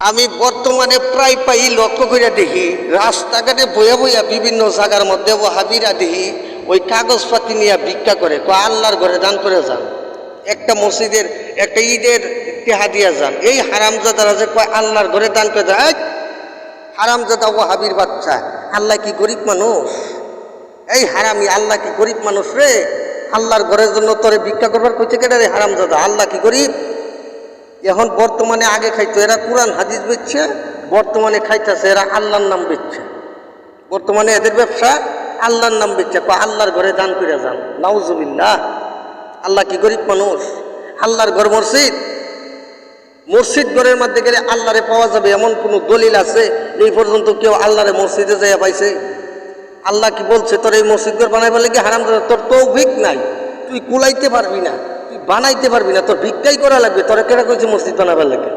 আমি বর্তমানে প্রায় পাই লক্ষ্য করে দেখি রাস্তাঘাটে বইয়া বইয়া বিভিন্ন জায়গার মধ্যে ওয়াহাবিরা দেখি ওই কাগজপাতি নিয়ে ভিক্ষা করে আল্লাহর ঘরে দান করে যান, একটা মসজিদের একটা ঈদের টেহা দিয়া যান। এই হারামজাদারা যে কয় আল্লাহর ঘরে দান করে যায়, হারামজাদা ওয়াহাবির বাচ্চা, আল্লাহ কি গরিব মানুষ? এই হারামি, আল্লাহ কি গরিব মানুষ রে? আল্লাহর ঘরের জন্য তোরে ভিক্ষা করবার কইতে কেটে রে হারামজাদা? আল্লাহ কি গরিব? এখন বর্তমানে আগে খাইতো এরা কোরআন হাদিস বেচছে, বর্তমানে খাইতেছে এরা আল্লাহর নাম বেচছে। বর্তমানে এদের ব্যবসা আল্লাহর নাম বেচছে, আল্লাহর ঘরে দান করে যান। নাউজুবিল্লাহ। আল্লাহ কি গরিব মানুষ? আল্লাহর ঘর মসজিদ, মসজিদ ঘরের মধ্যে গেলে আল্লাহরে পাওয়া যাবে এমন কোনো দলিল আছে? এই পর্যন্ত কেউ আল্লাহরে মসজিদে যাইয়া পাইছে? আল্লাহ কি বলছে তোর এই মসজিদ ঘর বানাইবা লেগে? হারাম, তোর তৌফিক নাই, তুই কুলাইতে পারবি না, তুই বানাইতে পারবি না, তোর ভিক্ষাই করা লাগবে। তোরা কেনা কইছে মসজিদ বানাবার লাগে?